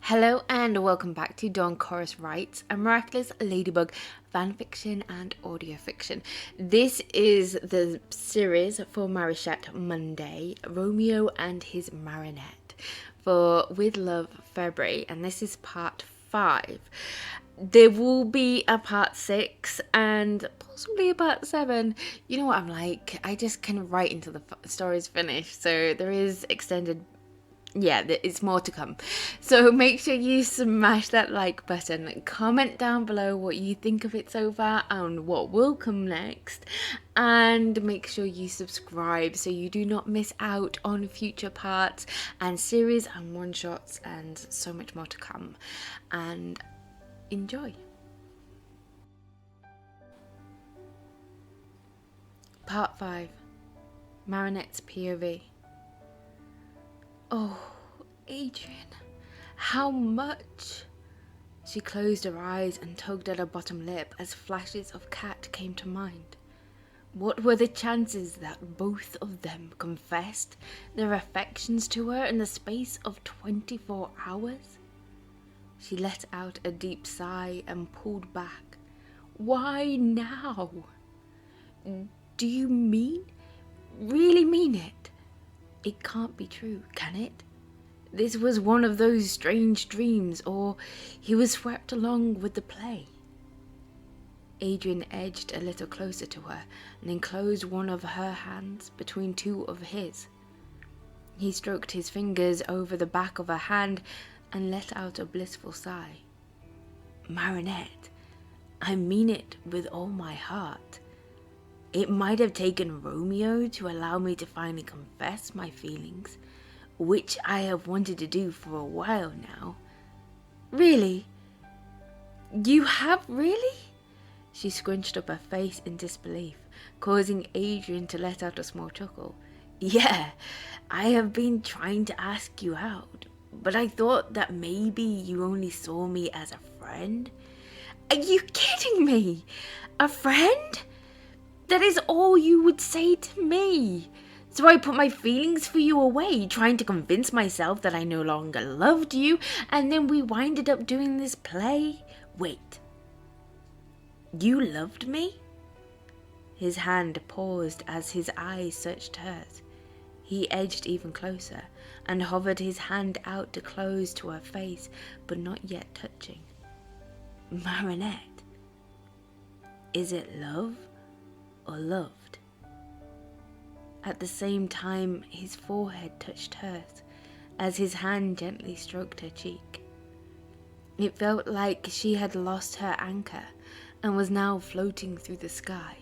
Hello and welcome back to Dawn Chorus Writes, a Miraculous Ladybug fanfiction and audio fiction. This is the series for Marichat Monday, Romeo and his Marinette, for With Love February, and this is part 5. There will be a part 6 and possibly a part 7. You know what I'm like, I just kind of write until the story's finished, so there is extended. Yeah, it's more to come. So make sure you smash that like button, comment down below what you think of it so far and what will come next, and make sure you subscribe so you do not miss out on future parts and series and one-shots and so much more to come. And enjoy. Part 5. Marinette's POV. Oh, Adrien, how much? She closed her eyes and tugged at her bottom lip as flashes of Cat came to mind. What were the chances that both of them confessed their affections to her in the space of 24 hours? She let out a deep sigh and pulled back. Why now? Do you really mean it? It can't be true, can it? This was one of those strange dreams, or he was swept along with the play. Adrien edged a little closer to her and enclosed one of her hands between two of his. He stroked his fingers over the back of her hand and let out a blissful sigh. Marinette, I mean it with all my heart. It might have taken Romeo to allow me to finally confess my feelings, which I have wanted to do for a while now. Really? You have really? She scrunched up her face in disbelief, causing Adrien to let out a small chuckle. Yeah, I have been trying to ask you out, but I thought that maybe you only saw me as a friend. Are you kidding me? A friend? That is all you would say to me. So I put my feelings for you away, trying to convince myself that I no longer loved you, and then we winded up doing this play. Wait. You loved me? His hand paused as his eyes searched hers. He edged even closer and hovered his hand out to close to her face, but not yet touching. Marinette, is it love? Or loved? At the same time, his forehead touched hers as his hand gently stroked her cheek. It felt like she had lost her anchor and was now floating through the sky,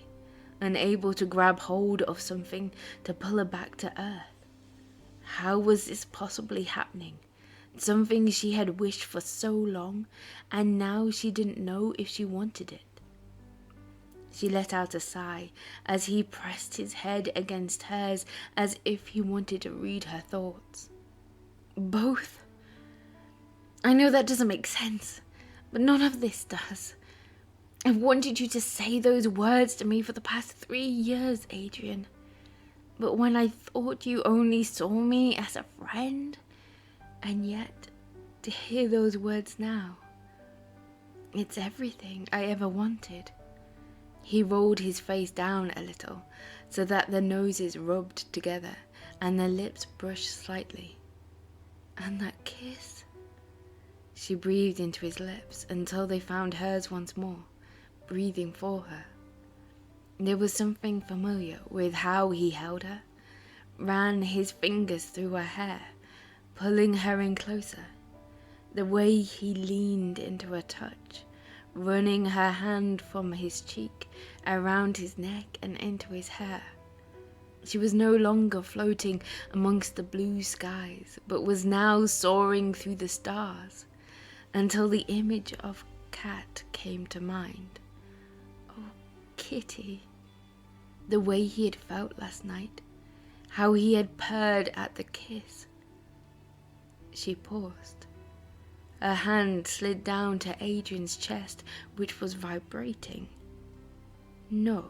unable to grab hold of something to pull her back to earth. How was this possibly happening? Something she had wished for so long, and now she didn't know if she wanted it. She let out a sigh as he pressed his head against hers as if he wanted to read her thoughts. Both? I know that doesn't make sense, but none of this does. I've wanted you to say those words to me for the past 3 years, Adrien. But when I thought you only saw me as a friend, and yet to hear those words now, it's everything I ever wanted. He rolled his face down a little, so that their noses rubbed together and their lips brushed slightly. And that kiss? She breathed into his lips until they found hers once more, breathing for her. There was something familiar with how he held her, ran his fingers through her hair, pulling her in closer. The way he leaned into her touch, running her hand from his cheek, around his neck and into his hair. She was no longer floating amongst the blue skies, but was now soaring through the stars, until the image of Cat came to mind. Oh, Kitty. The way he had felt last night, how he had purred at the kiss. She paused. Her hand slid down to Adrien's chest, which was vibrating. No.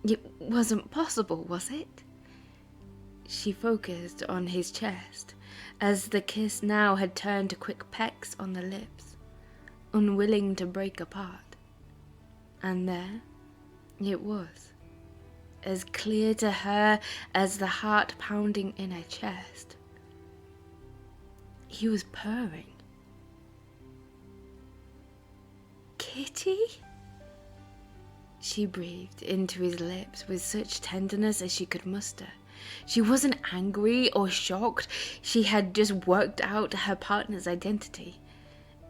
It wasn't possible, was it? She focused on his chest, as the kiss now had turned to quick pecks on the lips, unwilling to break apart. And there it was, as clear to her as the heart pounding in her chest. He was purring. "Kitty?" She breathed into his lips with such tenderness as she could muster. She wasn't angry or shocked. She had just worked out her partner's identity.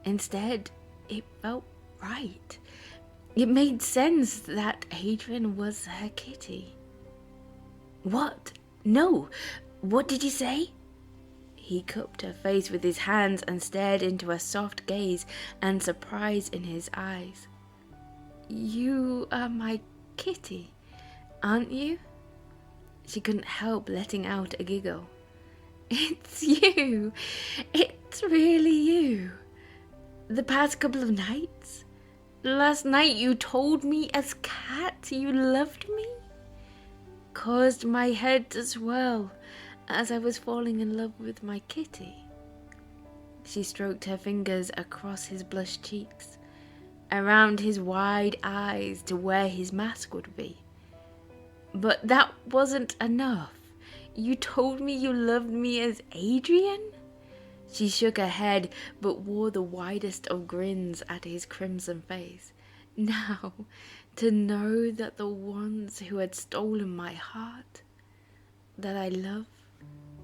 Instead, it felt right. It made sense that Adrien was her kitty. "What? No. What did you say?" He cupped her face with his hands and stared into her soft gaze and surprise in his eyes. "You are my kitty, aren't you?" She couldn't help letting out a giggle. "It's you. It's really you. The past couple of nights? Last night you told me as cat you loved me? Caused my head to swirl as I was falling in love with my kitty." She stroked her fingers across his blushed cheeks, around his wide eyes to where his mask would be. "But that wasn't enough. You told me you loved me as Adrien?" She shook her head, but wore the widest of grins at his crimson face. Now, to know that the ones who had stolen my heart, that I love,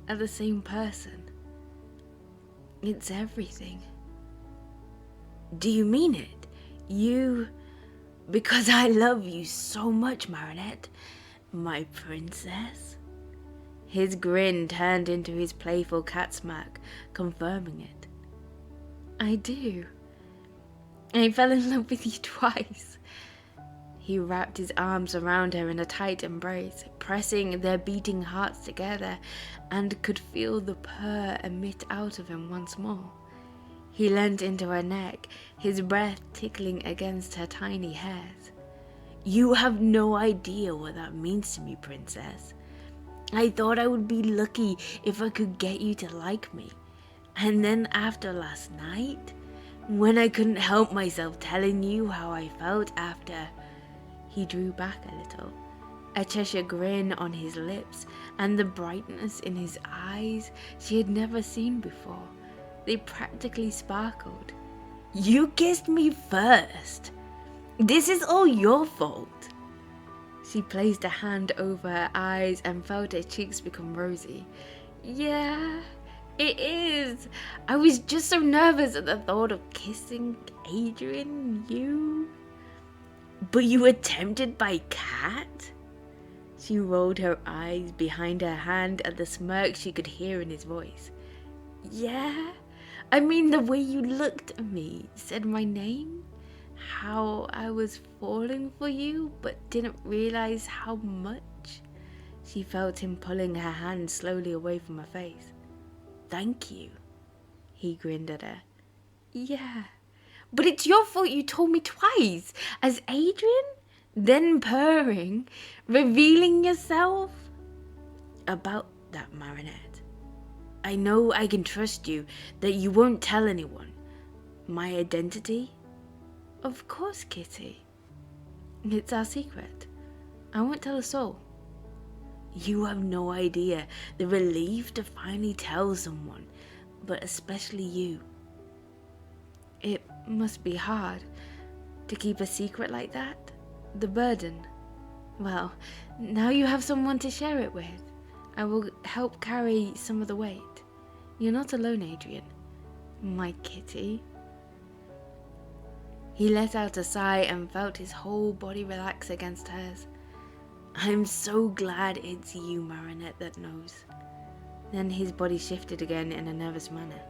are the same person. It's everything. "Do you mean it? You... Because I love you so much, Marinette, my princess." His grin turned into his playful cat smack, confirming it. "I do. I fell in love with you twice." He wrapped his arms around her in a tight embrace, pressing their beating hearts together, and could feel the purr emit out of him once more. He leant into her neck, his breath tickling against her tiny hairs. "You have no idea what that means to me, princess. I thought I would be lucky if I could get you to like me. And then after last night, when I couldn't help myself telling you how I felt after..." He drew back a little, a Cheshire grin on his lips and the brightness in his eyes she had never seen before. They practically sparkled. "You kissed me first. This is all your fault." She placed a hand over her eyes and felt her cheeks become rosy. "Yeah, it is. I was just so nervous at the thought of kissing Adrien, you..." "But you were tempted by cat?" She rolled her eyes behind her hand at the smirk she could hear in his voice. "Yeah, I mean the way you looked at me, said my name, how I was falling for you but didn't realize how much." She felt him pulling her hand slowly away from her face. "Thank you." He grinned at her. "Yeah, but it's your fault you told me twice, as Adrien, then purring, revealing yourself." "About that, Marinette. I know I can trust you, that you won't tell anyone. My identity?" "Of course, kitty. It's our secret. I won't tell a soul." "You have no idea the relief to finally tell someone, but especially you." "It must be hard to keep a secret like that. The burden. Well, now you have someone to share it with. I will help carry some of the weight. You're not alone, Adrien, my kitty." He let out a sigh and felt his whole body relax against hers. "I'm so glad it's you, Marinette, that knows." Then his body shifted again in a nervous manner.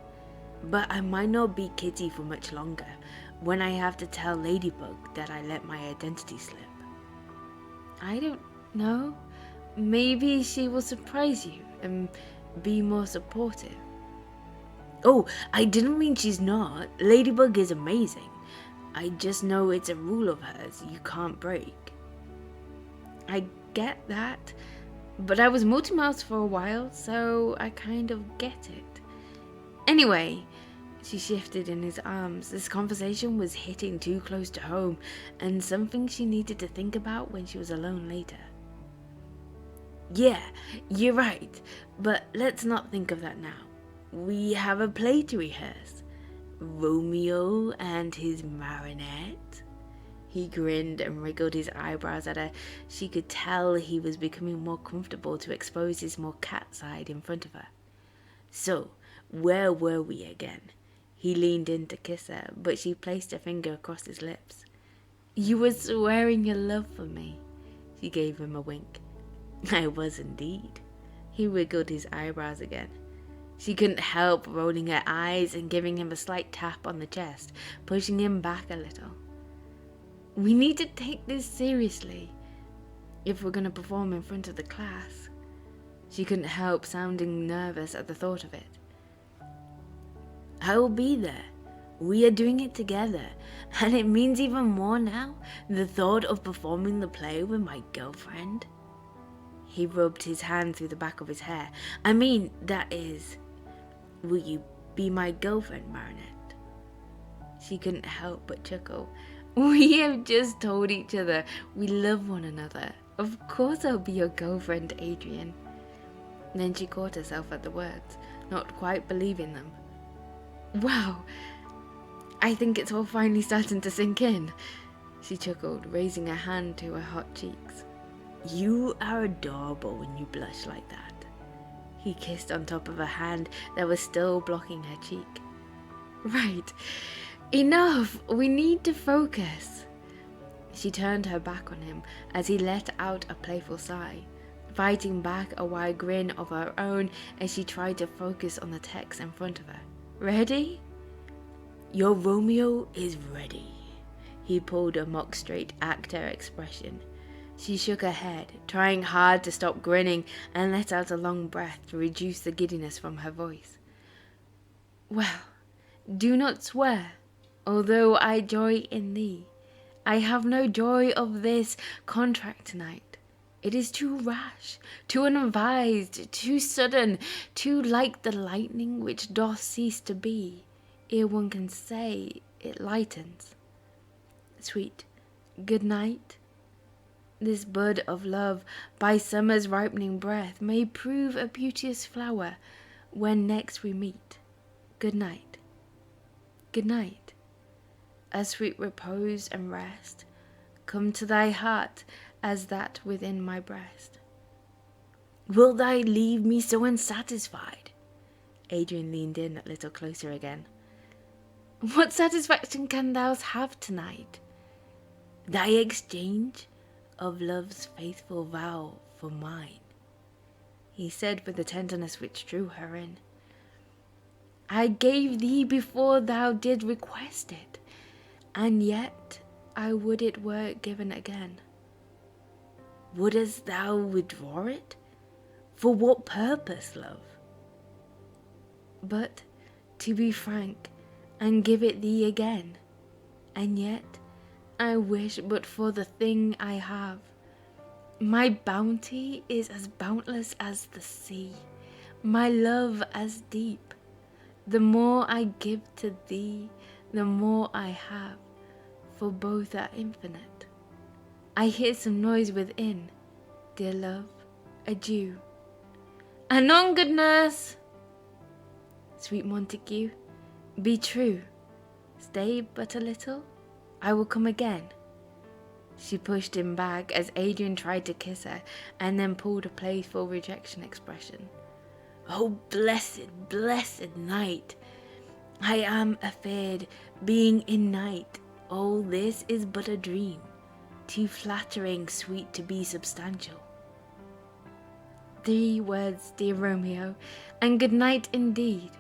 "But I might not be kitty for much longer when I have to tell Ladybug that I let my identity slip." "I don't know. Maybe she will surprise you and be more supportive." "Oh, I didn't mean she's not. Ladybug is amazing. I just know it's a rule of hers you can't break." "I get that, but I was multi-mouse for a while, so I kind of get it. Anyway, she shifted in his arms. This conversation was hitting too close to home, and something she needed to think about when she was alone later. Yeah, you're right, but let's not think of that now. We have a play to rehearse. Romeo and his Marinette. He grinned and wriggled his eyebrows at her. She could tell he was becoming more comfortable to expose his more cat side in front of her. So, where were we again? He leaned in to kiss her, but she placed her finger across his lips. You were swearing your love for me. She gave him a wink. I was indeed. He wiggled his eyebrows again. She couldn't help rolling her eyes and giving him a slight tap on the chest, pushing him back a little. We need to take this seriously if we're going to perform in front of the class. She couldn't help sounding nervous at the thought of it. I will be there. We are doing it together, and it means even more now, the thought of performing the play with my girlfriend. He rubbed his hand through the back of his hair. I mean, that is, will you be my girlfriend, Marinette? She couldn't help but chuckle. We have just told each other we love one another. Of course I'll be your girlfriend, Adrien. Then she caught herself at the words, not quite believing them. Wow, I think it's all finally starting to sink in, she chuckled, raising her hand to her hot cheeks. You are adorable when you blush like that. He kissed on top of her hand that was still blocking her cheek. Right, enough, we need to focus. She turned her back on him as he let out a playful sigh, fighting back a wide grin of her own as she tried to focus on the text in front of her. Ready? Your Romeo is ready. He pulled a mock straight actor expression. She shook her head, trying hard to stop grinning, and let out a long breath to reduce the giddiness from her voice. Well, do not swear, although I joy in thee. I have no joy of this contract tonight. It is too rash, too unadvised, too sudden, too like the lightning which doth cease to be, ere one can say it lightens. Sweet, good night. This bud of love, by summer's ripening breath, may prove a beauteous flower when next we meet. Good night. Good night. A sweet repose and rest come to thy heart as that within my breast. Wilt thou leave me so unsatisfied? Adrien leaned in a little closer again. What satisfaction can thou have tonight? Thy exchange of love's faithful vow for mine, he said with a tenderness which drew her in. I gave thee before thou did request it, and yet I would it were given again. Wouldst thou withdraw it? For what purpose, love? But to be frank, and give it thee again, and yet I wish but for the thing I have. My bounty is as boundless as the sea, my love as deep. The more I give to thee, the more I have, for both are infinite. I hear some noise within. Dear love, adieu. Anon, good nurse. Sweet Montague, be true. Stay but a little. I will come again. She pushed him back as Adrien tried to kiss her and then pulled a playful rejection expression. Oh, blessed, blessed night. I am afeard, being in night. All this is but a dream. Too flattering, sweet to be substantial. 3 words, dear Romeo, and good night indeed.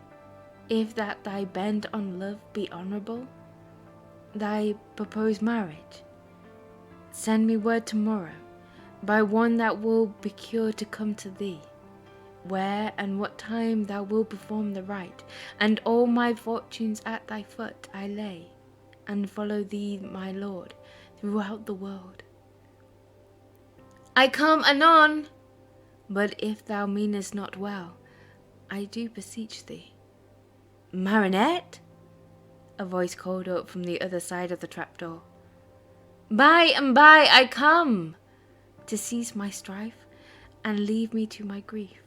If that thy bent on love be honourable, thy proposed marriage, send me word tomorrow, by one that will be cured to come to thee, where and what time thou wilt perform the rite, and all my fortunes at thy foot I lay, and follow thee, my lord, throughout the world. I come anon, but if thou meanest not well, I do beseech thee. Marinette? A voice called up from the other side of the trapdoor. By and by I come, to cease my strife and leave me to my grief.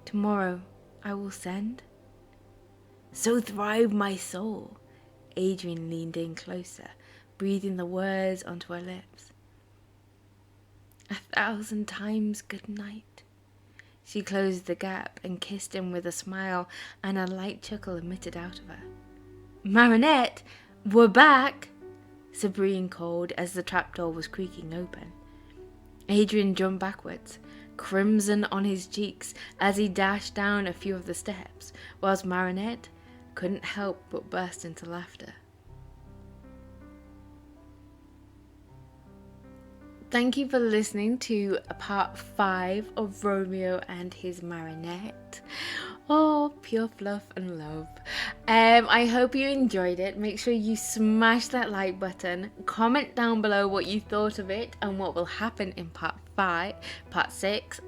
Tomorrow I will send. So thrive my soul. Adrien leaned in closer, breathing the words onto her lips. 1,000 times good night. She closed the gap and kissed him with a smile, and a light chuckle emitted out of her. Marinette, we're back, Sabrine called as the trapdoor was creaking open. Adrien jumped backwards, crimson on his cheeks as he dashed down a few of the steps, whilst Marinette couldn't help but burst into laughter. Thank you for listening to part 5 of Romeo and his Marinette. Oh, pure fluff and love. I hope you enjoyed it. Make sure you smash that like button. Comment down below what you thought of it and what will happen in part 6,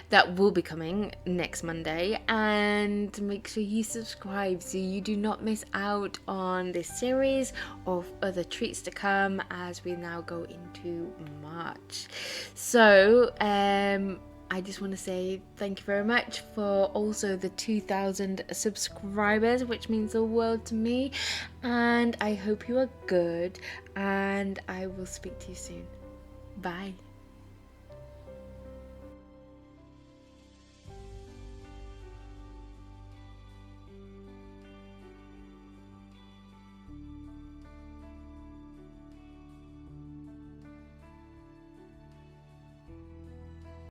that will be coming next Monday. And make sure you subscribe so you do not miss out on this series or other treats to come as we now go into March. So, I just want to say thank you very much for also the 2,000 subscribers, which means the world to me. And I hope you are good, and I will speak to you soon. Bye.